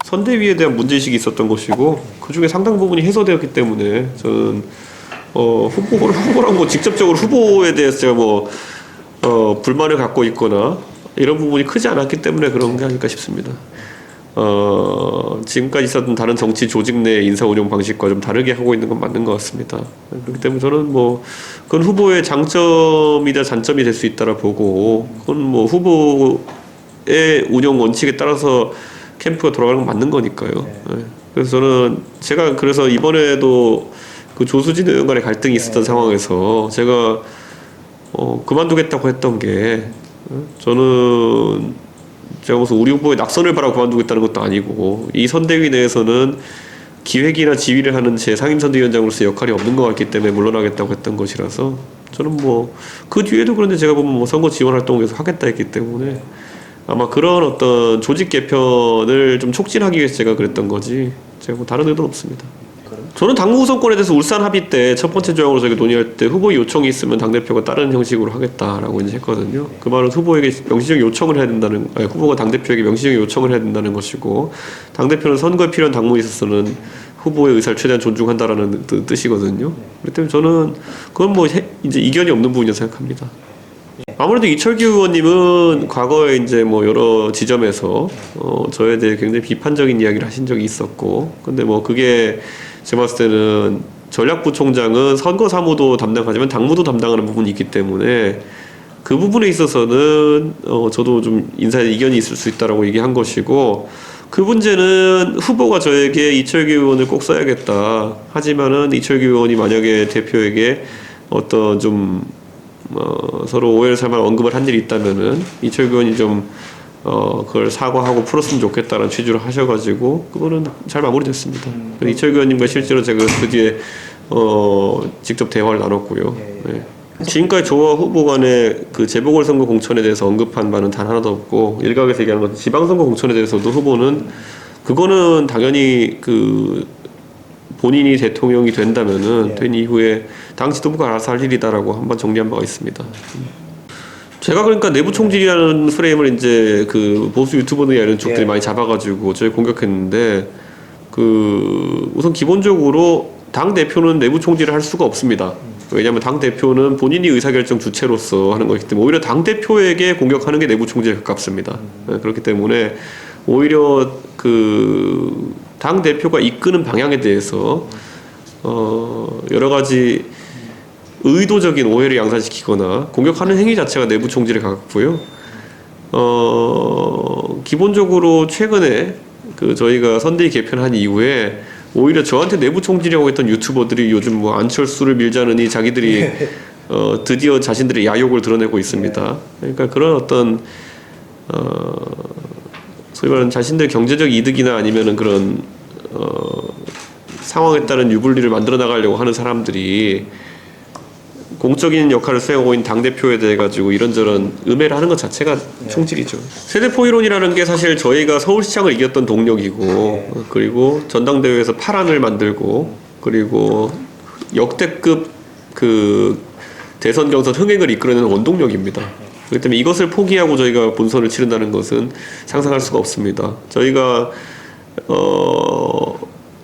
선대위에 대한 문제의식이 있었던 것이고 그 중에 상당 부분이 해소되었기 때문에 저는 후보랑 뭐 직접적으로 후보에 대해서 제가 불만을 갖고 있거나 이런 부분이 크지 않았기 때문에 그런 게 아닐까 싶습니다. 지금까지 있었던 다른 정치 조직 내 인사 운영 방식과 좀 다르게 하고 있는 건 맞는 것 같습니다. 그렇기 때문에 저는 그건 후보의 장점이자 잔점이 될 수 있다라 보고, 그건 후보의 운영 원칙에 따라서 캠프가 돌아가는 건 맞는 거니까요. 네. 그래서 저는 그래서 이번에도 그 조수진 의원 간의 갈등이 있었던 상황에서 제가 그만두겠다고 했던 게, 저는 제가 무슨 우리 후보의 낙선을 바라고 그만두겠다는 것도 아니고, 이 선대위 내에서는 기획이나 지휘를 하는 제 상임선대위원장으로서 역할이 없는 것 같기 때문에 물러나겠다고 했던 것이라서, 저는 그 뒤에도 그런데 제가 보면 선거 지원 활동을 계속 하겠다 했기 때문에 아마 그런 어떤 조직 개편을 좀 촉진하기 위해서 제가 그랬던 거지, 제가 다른 의도는 없습니다. 저는 당무 구성권에 대해서 울산 합의 때 첫 번째 조항으로 저희가 논의할 때 후보 요청이 있으면 당대표가 다른 형식으로 하겠다라고 이제 했거든요. 그 말은 후보에게 명시적 요청을 해야 된다는, 후보가 당대표에게 명시적 요청을 해야 된다는 것이고, 당대표는 선거에 필요한 당무에 있어서는 후보의 의사를 최대한 존중한다라는 뜻이거든요. 그렇기 때문에 저는 그건 이제 이견이 없는 부분이라고 생각합니다. 아무래도 이철규 의원님은 과거에 이제 여러 지점에서 저에 대해 굉장히 비판적인 이야기를 하신 적이 있었고, 근데 그게 제가 봤을 때는 전략부총장은 선거 사무도 담당하지만 당무도 담당하는 부분이 있기 때문에 그 부분에 있어서는 저도 좀 인사에 이견이 있을 수 있다라고 얘기한 것이고, 그 문제는 후보가 저에게 이철규 의원을 꼭 써야겠다, 하지만은 이철규 의원이 만약에 대표에게 어떤 좀 서로 오해를 살 만한 언급을 한 일이 있다면은 이철규 의원이 좀 그걸 사과하고 풀었으면 좋겠다는 취지로 하셔가지고 그거는 잘 마무리됐습니다. 이철규 의원님과 실제로 제가 그 뒤에 직접 대화를 나눴고요. 네. 지금까지 저와 후보 간의 그 재보궐선거 공천에 대해서 언급한 바는 단 하나도 없고, 일각에서 얘기하는 것 지방선거 공천에 대해서도 후보는 그거는 당연히 본인이 대통령이 된다면은 된 이후에 당 지도부가 알아서 할 일이다라고 한번 정리한 바가 있습니다. 제가 그러니까 내부 총질이라는 프레임을 이제 보수 유튜버들이나 이런 쪽들이 많이 잡아가지고 저희 공격했는데, 우선 기본적으로 당 대표는 내부 총질을 할 수가 없습니다. 왜냐하면 당 대표는 본인이 의사결정 주체로서 하는 것이기 때문에 오히려 당 대표에게 공격하는 게 내부 총질에 가깝습니다. 그렇기 때문에 오히려 당 대표가 이끄는 방향에 대해서 여러 가지 의도적인 오해를 양산시키거나 공격하는 행위 자체가 내부 총질에 가깝고요. 기본적으로 최근에 저희가 선대위 개편한 이후에 오히려 저한테 내부 총질이라고 했던 유튜버들이 요즘 안철수를 밀자느니 자기들이 드디어 자신들의 야욕을 드러내고 있습니다. 그러니까 그런 어떤 소위 말하는 자신들 경제적 이득이나 아니면은 그런 상황에 따른 유불리를 만들어 나가려고 하는 사람들이 공적인 역할을 수행하고 있는 당대표에 대해 가지고 이런저런 음해를 하는 것 자체가 총질이죠. 세대포이론이라는 게 사실 저희가 서울시장을 이겼던 동력이고, 그리고 전당대회에서 파란을 만들고, 그리고 역대급 대선 경선 흥행을 이끌어내는 원동력입니다. 그렇기 때문에 이것을 포기하고 저희가 본선을 치른다는 것은 상상할 수가 없습니다. 저희가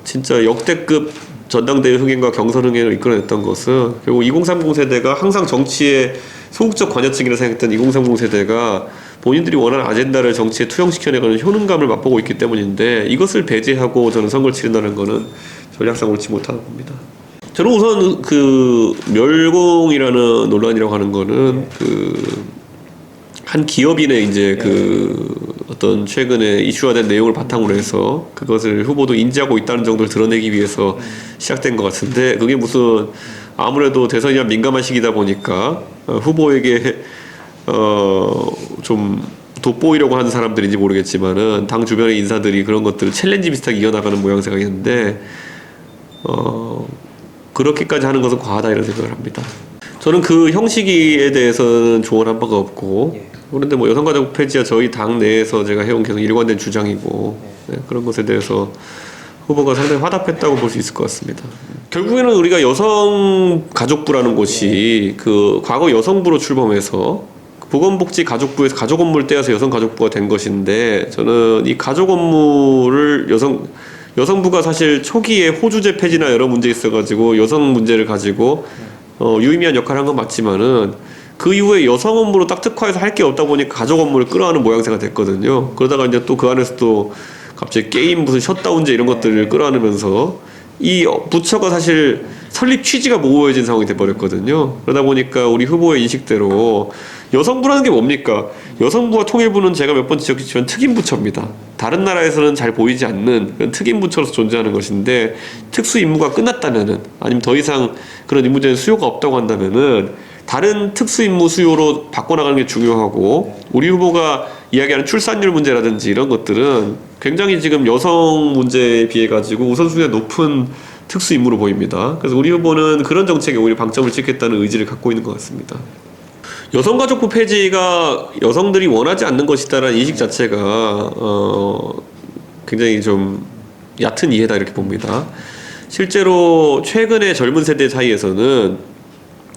진짜 역대급 전당대회 흥행과 경선 흥행을 이끌어냈던 것은 결국 2030 세대가 항상 정치의 소극적 관여층이라 생각했던 2030 세대가 본인들이 원하는 아젠다를 정치에 투영시켜내가는 효능감을 맛보고 있기 때문인데, 이것을 배제하고 저는 선거를 치른다는 것은 전략상 옳지 못하는 겁니다. 저는 우선 멸공이라는 논란이라고 하는 거는 한 기업인의 이제 어떤 최근에 이슈화된 내용을 바탕으로 해서 그것을 후보도 인지하고 있다는 정도를 드러내기 위해서 시작된 것 같은데, 그게 무슨 아무래도 대선이란 민감한 시기다 보니까 후보에게 좀 돋보이려고 하는 사람들인지 모르겠지만은 당 주변의 인사들이 그런 것들을 챌린지 비슷하게 이어나가는 모양새가 있는데, 그렇게까지 하는 것은 과하다 이런 생각을 합니다. 저는 그 형식에 대해서는 조언한 바가 없고, 그런데 여성가족 폐지와 저희 당 내에서 제가 해온 계속 일관된 주장이고, 그런 것에 대해서 후보가 상당히 화답했다고 볼 수 있을 것 같습니다. 결국에는 우리가 여성가족부라는 곳이 과거 여성부로 출범해서 보건복지가족부에서 가족업무를 떼어서 여성가족부가 된 것인데, 저는 이 가족업무를 여성부가 사실 초기에 호주제 폐지나 여러 문제 있어가지고 여성 문제를 가지고 유의미한 역할을 한 건 맞지만은, 그 이후에 여성 업무로 딱 특화해서 할 게 없다 보니까 가족 업무를 끌어안는 모양새가 됐거든요. 그러다가 이제 또 그 안에서 또 갑자기 게임 무슨 셧다운제 이런 것들을 끌어안으면서 이 부처가 사실 설립 취지가 모호해진 상황이 돼버렸거든요. 그러다 보니까 우리 후보의 인식대로 여성부라는 게 뭡니까? 여성부와 통일부는 제가 몇 번 지적했지만 특임 부처입니다. 다른 나라에서는 잘 보이지 않는 그런 특임 부처로서 존재하는 것인데, 특수 임무가 끝났다면은, 아니면 더 이상 그런 임무제는 수요가 없다고 한다면은 다른 특수 임무 수요로 바꿔나가는 게 중요하고, 우리 후보가 이야기하는 출산율 문제라든지 이런 것들은 굉장히 지금 여성 문제에 비해 가지고 우선순위가 높은 특수 임무로 보입니다. 그래서 우리 후보는 그런 정책에 오히려 방점을 찍겠다는 의지를 갖고 있는 것 같습니다. 여성가족부 폐지가 여성들이 원하지 않는 것이다라는 인식 자체가 굉장히 좀 얕은 이해다 이렇게 봅니다. 실제로 최근에 젊은 세대 사이에서는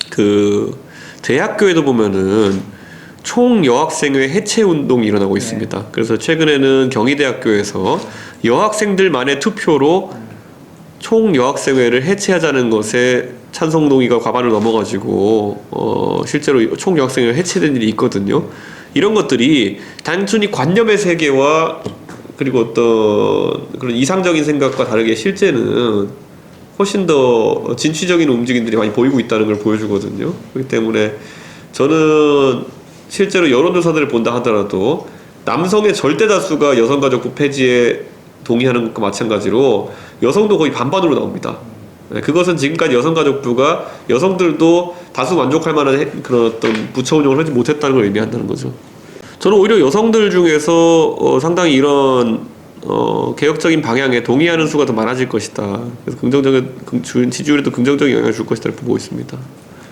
그 대학교에도 보면은 총여학생회 해체 운동이 일어나고 있습니다. 그래서 최근에는 경희대학교에서 여학생들만의 투표로 총여학생회를 해체하자는 것에 찬성 동의가 과반을 넘어가지고 실제로 총여학생회가 해체된 일이 있거든요. 이런 것들이 단순히 관념의 세계와 그리고 어떤 그런 이상적인 생각과 다르게 실제는 훨씬 더 진취적인 움직임들이 많이 보이고 있다는 걸 보여주거든요. 그렇기 때문에 저는 실제로 여론조사들을 본다 하더라도 남성의 절대 다수가 여성가족부 폐지에 동의하는 것과 마찬가지로 여성도 거의 반반으로 나옵니다. 그것은 지금까지 여성가족부가 여성들도 다수 만족할 만한 그런 어떤 부처 운영을 하지 못했다는 걸 의미한다는 거죠. 저는 오히려 여성들 중에서 상당히 이런 개혁적인 방향에 동의하는 수가 더 많아질 것이다. 그래서 긍정적인 지지율에도 긍정적인 영향을 줄 것이다 이렇게 보고 있습니다.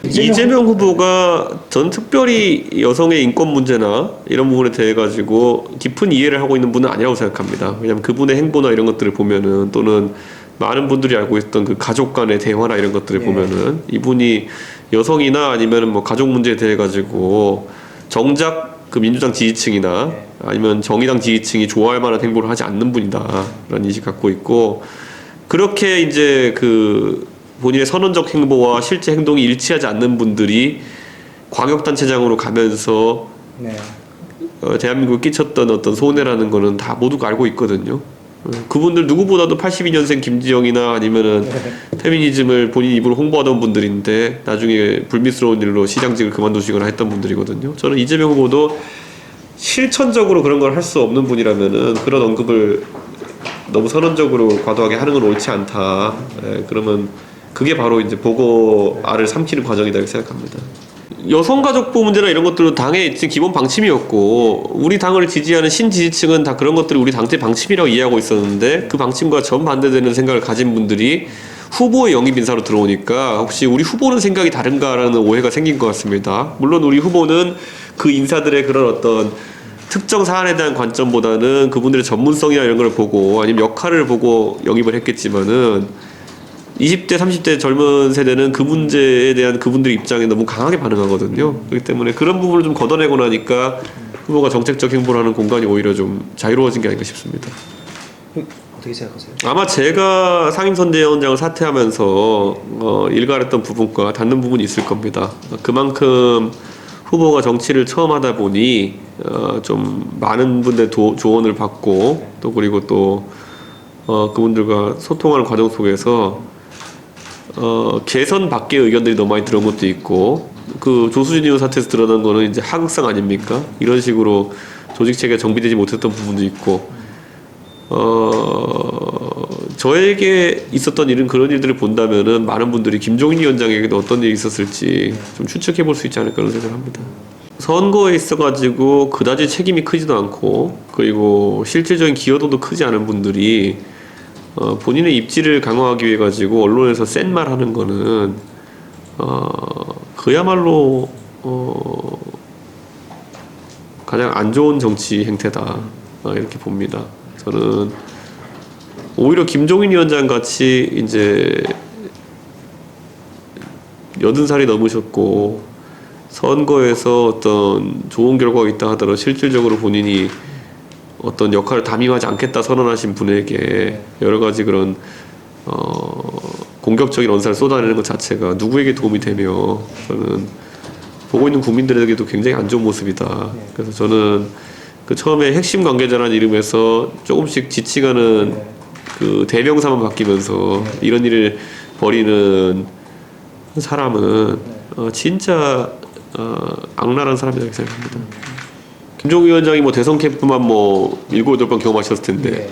이재명 후보가 전 특별히 여성의 인권 문제나 이런 부분에 대해 가지고 깊은 이해를 하고 있는 분은 아니라고 생각합니다. 왜냐하면 그분의 행보나 이런 것들을 보면은, 또는 많은 분들이 알고 있던 그 가족 간의 대화나 이런 것들을 보면은, 이분이 여성이나 아니면 뭐 가족 문제에 대해 가지고 정작 그 민주당 지지층이나 아니면 정의당 지지층이 좋아할 만한 행보를 하지 않는 분이다라는 인식 갖고 있고, 그렇게 이제 그 본인의 선언적 행보와 실제 행동이 일치하지 않는 분들이 광역단체장으로 가면서 대한민국에 끼쳤던 어떤 손해라는 거는 다 모두가 알고 있거든요. 그분들 누구보다도 82년생 김지영이나 아니면은 페미니즘을 본인 입으로 홍보하던 분들인데 나중에 불미스러운 일로 시장직을 그만두시거나 했던 분들이거든요. 저는 이재명 후보도 실천적으로 그런 걸 할 수 없는 분이라면은 그런 언급을 너무 선언적으로 과도하게 하는 건 옳지 않다. 그러면 그게 바로 이제 보고 알을 삼키는 과정이다 이렇게 생각합니다. 여성가족부 문제나 이런 것들은 당의 기본 방침이었고, 우리 당을 지지하는 신지지층은 다 그런 것들이 우리 당의 방침이라고 이해하고 있었는데, 그 방침과 정반대되는 생각을 가진 분들이 후보의 영입 인사로 들어오니까 혹시 우리 후보는 생각이 다른가라는 오해가 생긴 것 같습니다. 물론 우리 후보는 그 인사들의 그런 어떤 특정 사안에 대한 관점보다는 그분들의 전문성이나 이런 걸 보고 아니면 역할을 보고 영입을 했겠지만은, 20대, 30대 젊은 세대는 그 문제에 대한 그분들의 입장에 너무 강하게 반응하거든요. 그렇기 때문에 그런 부분을 좀 걷어내고 나니까 후보가 정책적 행보를 하는 공간이 오히려 좀 자유로워진 게 아닌가 싶습니다. 어떻게 생각하세요? 아마 제가 상임선대위원장을 사퇴하면서 일갈했던 부분과 닿는 부분이 있을 겁니다. 그만큼 후보가 정치를 처음 하다 보니 좀 많은 분들의 조언을 받고, 또 그리고 또 그분들과 소통하는 과정 속에서 개선 밖의 의견들이 너무 많이 들어온 것도 있고, 그 조수진 의원 사태에서 드러난 거는 이제 하극상 아닙니까? 이런 식으로 조직 체계가 정비되지 못했던 부분도 있고, 저에게 있었던 일은 그런 일들을 본다면은 많은 분들이 김종인 위원장에게도 어떤 일이 있었을지 좀 추측해 볼 수 있지 않을까 그런 생각을 합니다. 선거에 있어가지고 그다지 책임이 크지도 않고, 그리고 실질적인 기여도도 크지 않은 분들이 본인의 입지를 강화하기 위해 가지고 언론에서 센 말 하는 거는 그야말로 가장 안 좋은 정치 행태다 이렇게 봅니다. 저는 오히려 김종인 위원장 같이 이제 80살이 넘으셨고 선거에서 어떤 좋은 결과가 있다 하더라도 실질적으로 본인이 어떤 역할을 담임하지 않겠다 선언하신 분에게 여러 가지 그런 공격적인 언사를 쏟아내는 것 자체가 누구에게 도움이 되며 저는 보고 있는 국민들에게도 굉장히 안 좋은 모습이다. 그래서 저는 그 처음에 핵심 관계자라는 이름에서 조금씩 지칭하는 그 대명사만 바뀌면서 이런 일을 벌이는 사람은 진짜 악랄한 사람이라고 생각합니다. 김종인 위원장이 뭐 대선 캠프만 뭐 7, 8번 경험하셨을 텐데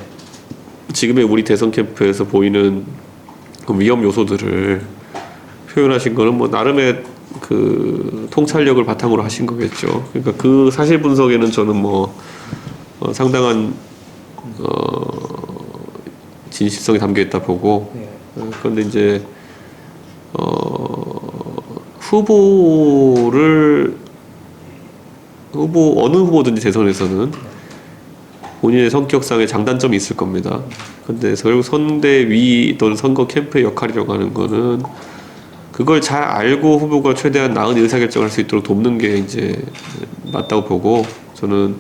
지금의 우리 대선 캠프에서 보이는 그 위험 요소들을 표현하신 거는 뭐 나름의 그 통찰력을 바탕으로 하신 거겠죠. 그러니까 그 사실 분석에는 저는 뭐 상당한 진실성이 담겨 있다 보고 그런데 이제 어느 후보든지 대선에서는 본인의 성격상의 장단점이 있을 겁니다. 근데 결국 선대위 또는 선거 캠프의 역할이라고 하는 거는 그걸 잘 알고 후보가 최대한 나은 의사결정을 할 수 있도록 돕는 게 이제 맞다고 보고 저는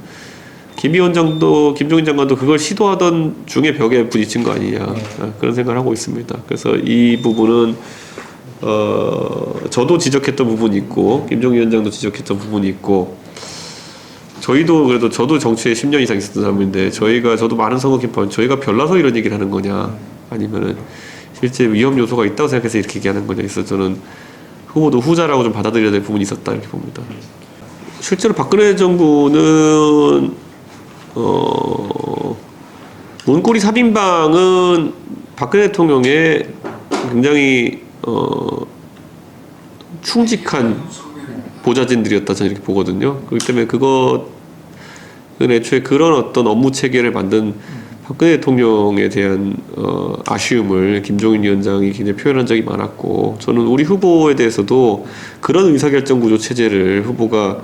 김 위원장도 김종인 장관도 그걸 시도하던 중에 벽에 부딪힌 거 아니냐 그런 생각을 하고 있습니다. 그래서 이 부분은 저도 지적했던 부분이 있고 김종인 위원장도 지적했던 부분이 있고 저희도 그래도 저도 정치에 10년 이상 있었던 사람인데 저도 많은 선거 캠프 저희가 별나서 이런 얘기를 하는 거냐 아니면은 실제 위험 요소가 있다고 생각해서 이렇게 얘기하는 거냐 그래서 저는 후보도 후자라고 좀 받아들여야 될 부분이 있었다 이렇게 봅니다. 실제로 박근혜 정부는 문고리 3인방은 박근혜 대통령의 굉장히 충직한 보좌진들이었다 저는 이렇게 보거든요. 그렇기 때문에 그것은 애초에 그런 어떤 업무 체계를 만든 박근혜 대통령에 대한 아쉬움을 김종인 위원장이 굉장히 표현한 적이 많았고 저는 우리 후보에 대해서도 그런 의사결정 구조 체제를 후보가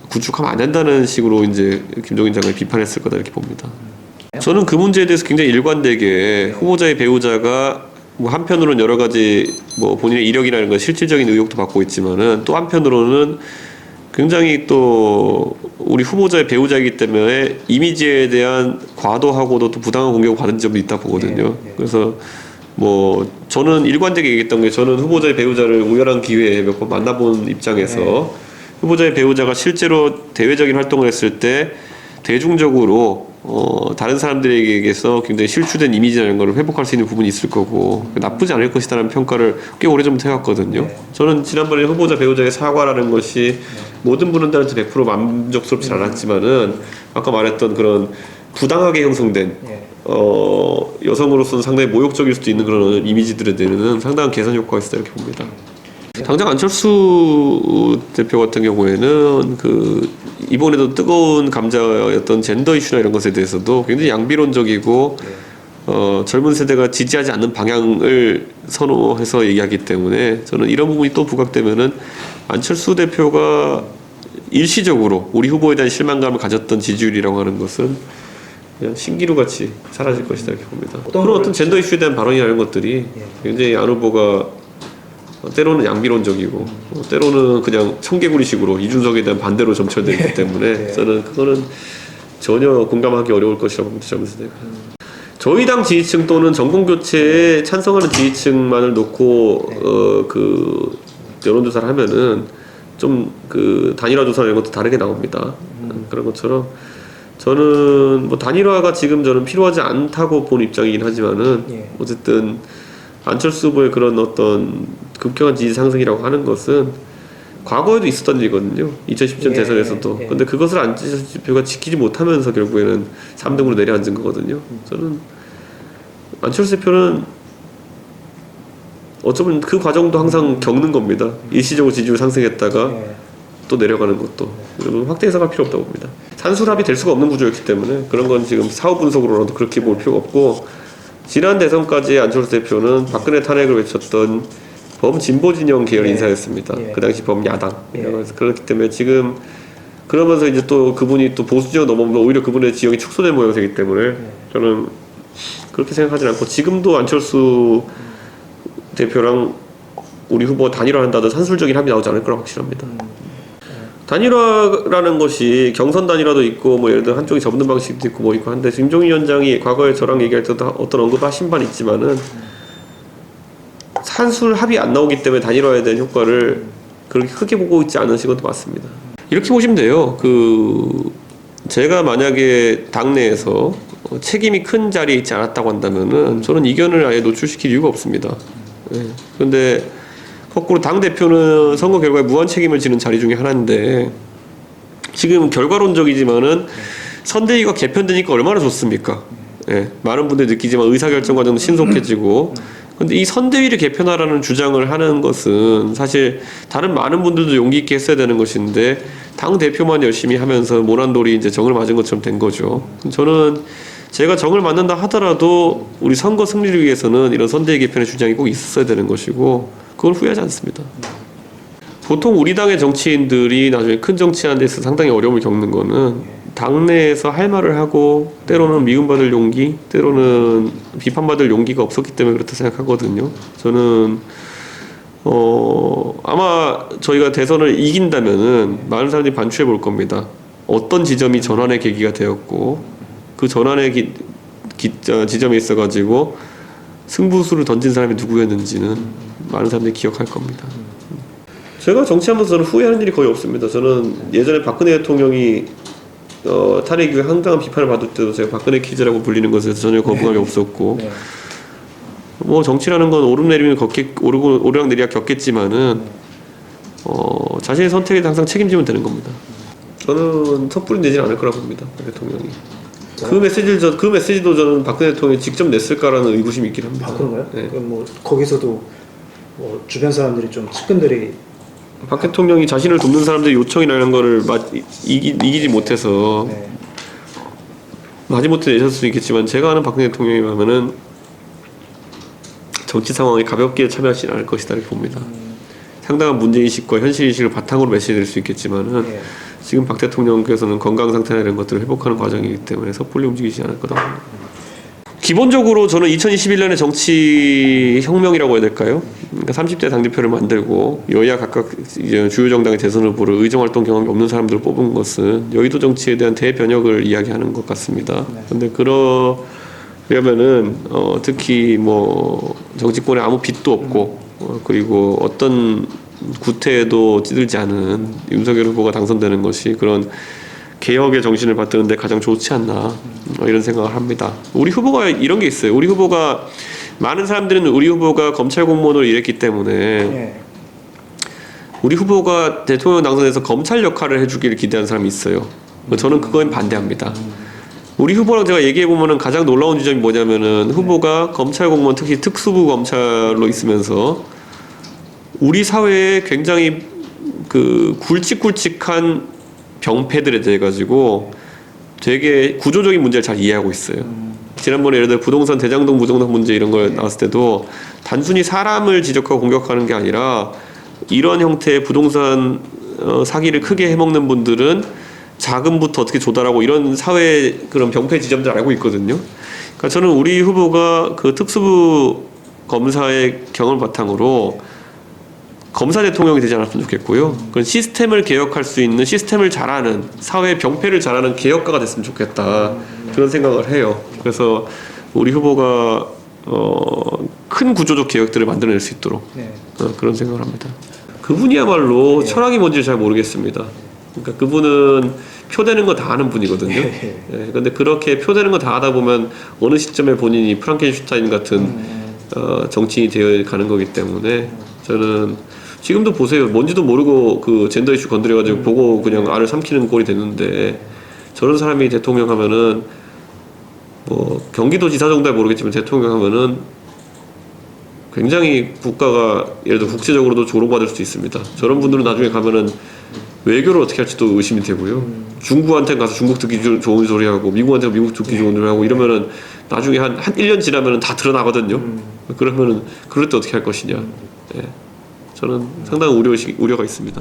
구축하면 안 된다는 식으로 이제 김종인 장관이 비판했을 거다 이렇게 봅니다. 저는 그 문제에 대해서 굉장히 일관되게 후보자의 배우자가 뭐 한편으로는 여러 가지 뭐 본인의 이력이라는 건 실질적인 의혹도 받고 있지만은 또 한편으로는 굉장히 또 우리 후보자의 배우자이기 때문에 이미지에 대한 과도하고도 또 부당한 공격을 받은 점도 있다 보거든요. 그래서 뭐 저는 일관되게 얘기했던 게 저는 후보자의 배우자를 우연한 기회에 몇 번 만나본 입장에서 후보자의 배우자가 실제로 대외적인 활동을 했을 때 대중적으로 다른 사람들에게서 굉장히 실추된 이미지라는 걸 회복할 수 있는 부분이 있을 거고 나쁘지 않을 것이다라는 평가를 꽤 오래전부터 해왔거든요. 저는 지난번에 후보자 배우자의 사과라는 것이 모든 분들한테 100% 만족스럽지 않았지만은 아까 말했던 그런 부당하게 형성된 여성으로서는 상당히 모욕적일 수도 있는 그런 이미지들에 대해서는 상당한 개선 효과가 있다 이렇게 봅니다. 당장 안철수 대표 같은 경우에는 그 이번에도 뜨거운 감자였던 젠더 이슈나 이런 것에 대해서도 굉장히 양비론적이고 젊은 세대가 지지하지 않는 방향을 선호해서 얘기하기 때문에 저는 이런 부분이 또 부각되면은 안철수 대표가 일시적으로 우리 후보에 대한 실망감을 가졌던 지지율이라고 하는 것은 그냥 신기루같이 사라질 것이다 이렇게 봅니다. 그런 어떤 젠더 이슈에 대한 발언이나 이런 것들이 굉장히 안 후보가 때로는 양비론적이고 때로는 그냥 청개구리식으로 이준석에 대한 반대로 점철되어 있기 때문에 저는 그거는 전혀 공감하기 어려울 것이라고 봅니다. 젊은 세대가. 저희 당 지지층 또는 정권교체에 찬성하는 지지층만을 놓고 그 여론조사를 하면은 좀 그 단일화 조사 이런 것도 다르게 나옵니다. 그런 것처럼 저는 뭐 단일화가 지금 저는 필요하지 않다고 보는 입장이긴 하지만은 어쨌든 안철수 후보의 그런 어떤 급격한 지지 상승이라고 하는 것은 과거에도 있었던 일이거든요. 2017년 대선에서도. 근데 그것을 안철수 대표가 지키지 못하면서 결국에는 3등으로 내려앉은 거거든요. 저는 안철수 대표는 어쩌면 그 과정도 항상 겪는 겁니다. 일시적으로 지지율 상승했다가 또 내려가는 것도. 확대 해석할 필요 없다고 봅니다. 산술합이 될 수가 없는 구조였기 때문에 그런 건 지금 사후 분석으로라도 그렇게 볼 필요가 없고 지난 대선까지 안철수 대표는 박근혜 탄핵을 외쳤던 범진보 진영 계열 인사였습니다. 그 당시 범야당. 그렇기 때문에 지금 그러면서 이제 또 그분이 또 보수 지역 넘어오면 오히려 그분의 지역이 축소된 모양새이기 때문에 저는 그렇게 생각하지 않고 지금도 안철수 대표랑 우리 후보가 단일화한다든 산술적인 합의 나오지 않을 거라 확실합니다. 단일화라는 것이 경선 단일화도 있고 뭐 예를 들어 한쪽이 접는 방식도 있고 뭐 있고 한데 김종인 위원장이 과거에 저랑 얘기할 때도 어떤 언급을 하신 바는 있지만은 산술 합의 안 나오기 때문에 단일화에 대한 효과를 그렇게 크게 보고 있지 않으신 것도 맞습니다. 이렇게 보시면 돼요. 제가 만약에 당내에서 책임이 큰 자리에 있지 않았다고 한다면은 저는 이견을 아예 노출시킬 이유가 없습니다. 그런데 거꾸로 당 대표는 선거 결과에 무한 책임을 지는 자리 중에 하나인데 지금 결과론적이지만은 선대위가 개편되니까 얼마나 좋습니까? 많은 분들이 느끼지만 의사결정 과정도 신속해지고 근데 이 선대위를 개편하라는 주장을 하는 것은 사실 다른 많은 분들도 용기 있게 했어야 되는 것인데 당 대표만 열심히 하면서 모난돌이 이제 정을 맞은 것처럼 된 거죠. 저는 제가 정을 맞는다 하더라도 우리 선거 승리를 위해서는 이런 선대위 개편의 주장이 꼭 있었어야 되는 것이고 그걸 후회하지 않습니다. 보통 우리 당의 정치인들이 나중에 큰 정치하는 데서 상당히 어려움을 겪는 거는 당내에서 할 말을 하고 때로는 미움받을 용기, 때로는 비판받을 용기가 없었기 때문에 그렇다 생각하거든요. 저는 아마 저희가 대선을 이긴다면은 많은 사람들이 반추해 볼 겁니다. 어떤 지점이 전환의 계기가 되었고 그 전환의 지점에 있어가지고 승부수를 던진 사람이 누구였는지는 많은 사람들이 기억할 겁니다. 제가 정치하면서 저는 후회하는 일이 거의 없습니다. 저는 예전에 박근혜 대통령이 탄핵 이후에 황당한 비판을 받을 때도 제가 박근혜 퀴즈라고 불리는 것에 전혀 거부감이 없었고 뭐 정치라는 건 오르내리면 오르고 오르락내리락 겪겠지만은 자신의 선택에 항상 책임지면 되는 겁니다. 저는 섣불리 내지는 않을 거라고 봅니다. 대통령이. 그 메시지도 저는 박근혜 대통령이 직접 냈을까라는 의구심이 있긴 합니다. 아, 그런가요? 네. 그럼 뭐 거기서도 뭐 주변 사람들이 좀 측근들이 박 대통령이 자신을 돕는 사람들의 요청이나 이런 거를 이기지 못해서 마지못해 내셨을 수 있겠지만 제가 아는 박근혜 대통령이라면은 정치 상황에 가볍게 참여하지 않을 것이다 이렇게 봅니다. 상당한 문제인식과 현실인식을 바탕으로 메시지 낼 수 있겠지만은 지금 박 대통령께서는 건강 상태나 이런 것들을 회복하는 과정이기 때문에 섣불리 움직이지 않을 거다 봅니다. 기본적으로 저는 2021년의 정치 혁명이라고 해야 될까요? 그러니까 30대 당대표를 만들고 여야 각각 이제 주요 정당의 대선 후보를 의정활동 경험이 없는 사람들을 뽑은 것은 여의도 정치에 대한 대변혁을 이야기하는 것 같습니다. 그런데 그러려면은 특히 뭐 정치권에 아무 빚도 없고 그리고 어떤 구태에도 찌들지 않은 윤석열 후보가 당선되는 것이 그런 개혁의 정신을 받드는데 가장 좋지 않나 이런 생각을 합니다. 우리 후보가 이런 게 있어요. 우리 후보가 많은 사람들은 우리 후보가 검찰 공무원으로 일했기 때문에 우리 후보가 대통령 당선돼서 검찰 역할을 해주기를 기대하는 사람이 있어요. 저는 그거엔 반대합니다. 우리 후보랑 제가 얘기해 보면은 가장 놀라운 지점이 뭐냐면은 후보가 검찰 공무원 특히 특수부 검찰로 있으면서 우리 사회에 굉장히 굵직굵직한 병폐들에 대해 가지고 되게 구조적인 문제를 잘 이해하고 있어요. 지난번에 예를 들어 부동산 대장동 무정당 문제 이런 걸 나왔을 때도 단순히 사람을 지적하고 공격하는 게 아니라 이런 형태의 부동산 사기를 크게 해먹는 분들은 자금부터 어떻게 조달하고 이런 사회 그런 병폐 지점들 알고 있거든요. 그러니까 저는 우리 후보가 그 특수부 검사의 경험을 바탕으로 검사 대통령이 되지 않았으면 좋겠고요. 그런 시스템을 개혁할 수 있는 시스템을 잘하는 사회 병폐를 잘하는 개혁가가 됐으면 좋겠다. 그런 생각을 해요. 그래서 우리 후보가 큰 구조적 개혁들을 만들어낼 수 있도록 그런 생각을 합니다. 그분이야말로 철학이 뭔지 잘 모르겠습니다. 그러니까 그분은 표되는 거 다 아는 분이거든요. 그런데 그렇게 표되는 거 다 하다 보면 어느 시점에 본인이 프랑켄슈타인 같은 정치인이 되어 가는 거기 때문에 저는 지금도 보세요. 뭔지도 모르고 그 젠더 이슈 건드려가지고 보고 그냥 알을 삼키는 꼴이 됐는데 저런 사람이 대통령 하면은 뭐 경기도지사 정도야 모르겠지만 대통령 하면은 굉장히 국가가 예를 들어 국제적으로도 조롱받을 수도 있습니다. 저런 분들은 나중에 가면은 외교를 어떻게 할지도 의심이 되고요. 중국한테 가서 중국 듣기 좋은 소리 하고 미국한테 미국 듣기 좋은 소리 하고 이러면은 나중에 한 1년 지나면은 다 드러나거든요. 그러면은 그럴 때 어떻게 할 것이냐. 저는 상당히 우려가 있습니다.